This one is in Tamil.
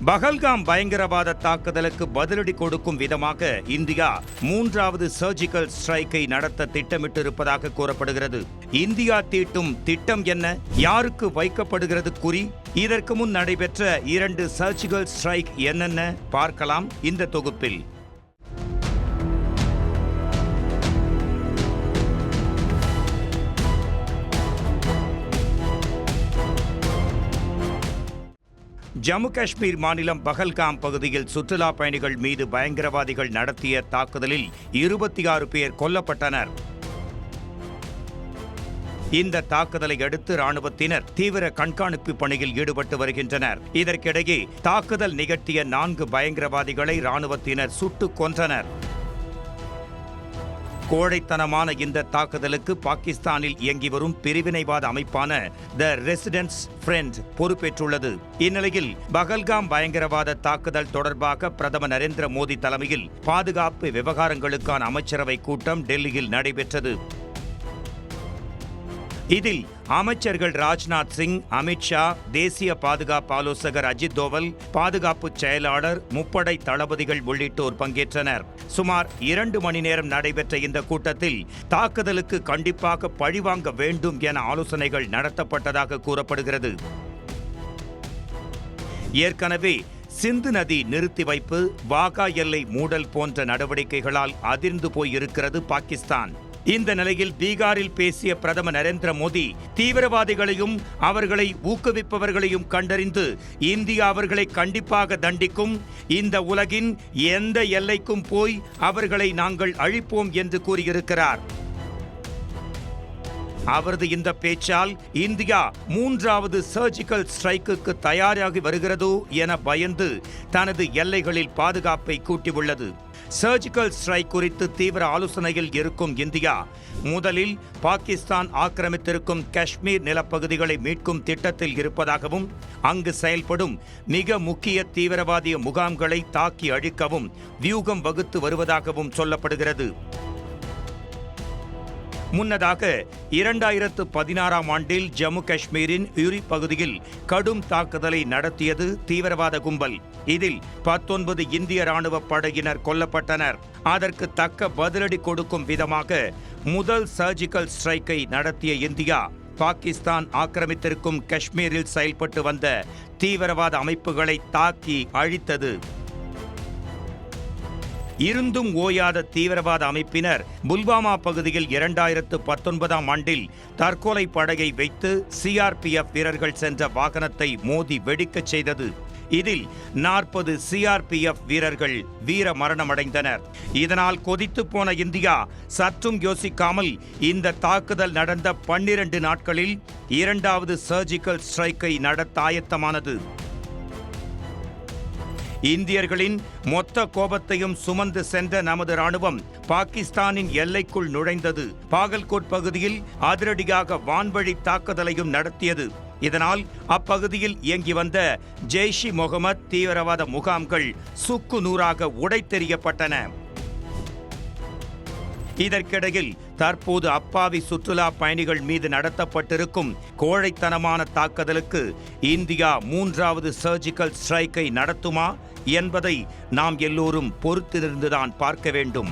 பஹல்காம் பயங்கரவாத தாக்குதலுக்கு பதிலடி கொடுக்கும் விதமாக இந்தியா 3வது சர்ஜிக்கல் ஸ்ட்ரைக்கை நடத்த திட்டமிட்டிருப்பதாக கூறப்படுகிறது. இந்தியா தீட்டும் திட்டம் என்ன? யாருக்கு வைக்கப்படுகிறது குறி? இதற்கு முன் நடைபெற்ற 2 சர்ஜிக்கல் ஸ்ட்ரைக் என்னென்ன பார்க்கலாம் இந்த தொகுப்பில். ஜம்மு காஷ்மீர் மாநிலம் பஹல்காம் பகுதியில் சுற்றுலா பயணிகள் மீது பயங்கரவாதிகள் நடத்திய தாக்குதலில் 26 பேர் கொல்லப்பட்டனர். இந்த தாக்குதலை அடுத்து ராணுவத்தினர் தீவிர கண்காணிப்பு பணியில் ஈடுபட்டு வருகின்றனர். இதற்கிடையே தாக்குதல் நிகழ்த்திய 4 பயங்கரவாதிகளை ராணுவத்தினர் சுட்டுக் கொன்றனர். கோழைத்தனமான இந்த தாக்குதலுக்கு பாகிஸ்தானில் இயங்கி வரும் பிரிவினைவாத அமைப்பான த ரெசிடென்ட்ஸ் ஃப்ரண்ட் பொறுப்பேற்றுள்ளது. இந்நிலையில் பஹல்காம் பயங்கரவாத தாக்குதல் தொடர்பாக பிரதமர் நரேந்திர மோடி தலைமையில் பாதுகாப்பு விவகாரங்களுக்கான அமைச்சரவை கூட்டம் டெல்லியில் நடைபெற்றது. இதில் அமைச்சர்கள் ராஜ்நாத் சிங், அமித்ஷா, தேசிய பாதுகாப்பு ஆலோசகர் அஜித் தோவல், பாதுகாப்பு செயலாளர், முப்படை தளபதிகள் உள்ளிட்டோர் பங்கேற்றனர். சுமார் 2 மணி நேரம் நடைபெற்ற இந்த கூட்டத்தில் தாக்குதலுக்கு கண்டிப்பாக பழிவாங்க வேண்டும் என ஆலோசனைகள் நடத்தப்பட்டதாக கூறப்படுகிறது. ஏற்கனவே சிந்து நதி நிறுத்தி வைப்பு, வாகா எல்லை மூடல் போன்ற நடவடிக்கைகளால் அதிர்ந்து போயிருக்கிறது பாகிஸ்தான். இந்த நிலையில் பீகாரில் பேசிய பிரதமர் நரேந்திர மோடி தீவிரவாதிகளையும் அவர்களை ஊக்குவிப்பவர்களையும் கண்டறிந்து இந்தியா அவர்களை கண்டிப்பாக தண்டிக்கும், இந்த உலகின் எந்த எல்லைக்கும் போய் அவர்களை நாங்கள் அழிப்போம் என்று கூறியிருக்கிறார். அவரது இந்த பேச்சால் இந்தியா 3வது சர்ஜிக்கல் ஸ்ட்ரைக்குக்கு தயாராகி வருகிறதோ என பயந்து தனது எல்லைகளில் பாதுகாப்பை கூட்டியுள்ளது. சர்ஜிக்கல் ஸ்ட்ரைக் குறித்து தீவிர ஆலோசனையில் இருக்கும் இந்தியா முதலில் பாகிஸ்தான் ஆக்கிரமித்திருக்கும் காஷ்மீர் நிலப்பகுதிகளை மீட்கும் திட்டத்தில் இருப்பதாகவும் அங்கு செயல்படும் மிக முக்கிய தீவிரவாதிய முகாம்களை தாக்கி அழிக்கவும் வியூகம் வகுத்து வருவதாகவும் சொல்லப்படுகிறது. முன்னதாக 2016ஆம் ஆண்டில் ஜம்மு காஷ்மீரின் யுரி பகுதியில் கடும் தாக்குதலை நடத்தியது தீவிரவாத கும்பல். இதில் 19 இந்திய ராணுவ படையினர் கொல்லப்பட்டனர். அதற்கு தக்க பதிலடி கொடுக்கும் விதமாக முதல் சர்ஜிக்கல் ஸ்ட்ரைக்கை நடத்திய இந்தியா பாகிஸ்தான் ஆக்கிரமித்திருக்கும் காஷ்மீரில் செயல்பட்டு வந்த தீவிரவாத அமைப்புகளை தாக்கி அழித்தது. இருந்தும் ஓயாத தீவிரவாத அமைப்பினர் புல்வாமா பகுதியில் 2019ஆம் ஆண்டில் தற்கொலை படையை வைத்து சிஆர்பிஎஃப் வீரர்கள் சென்ற வாகனத்தை மோதி வெடிக்கச் செய்தது. இதில் 40 சிஆர்பிஎஃப் வீரர்கள் வீர மரணமடைந்தனர். இதனால் கொதித்து போன இந்தியா சற்றும் யோசிக்காமல் இந்த தாக்குதல் நடந்த 12 நாட்களில் 2வது சர்ஜிக்கல் ஸ்ட்ரைக்கை நடத்த ஆயத்தமானது. இந்தியர்களின் மொத்த கோபத்தையும் சுமந்து சென்ற நமது ராணுவம் பாகிஸ்தானின் எல்லைக்குள் நுழைந்தது. பாகல்கோட் பகுதியில் அதிரடியாக வான்வழி தாக்குதலையும் நடத்தியது. இதனால் அப்பகுதியில் இயங்கி வந்த ஜெய்ஷ்-இ-முகமது தீவிரவாத முகாம்கள் சுக்கு நூறாக உடைத்தெறியப்பட்டன. இதற்கிடையில் தற்போது அப்பாவி சுற்றுலா பயணிகள் மீது நடத்தப்பட்டிருக்கும் கோழைத்தனமான தாக்குதலுக்கு இந்தியா 3வது சர்ஜிக்கல் ஸ்ட்ரைக்கை நடத்துமா என்பதை நாம் எல்லோரும் பொறுத்திருந்துதான் பார்க்க வேண்டும்.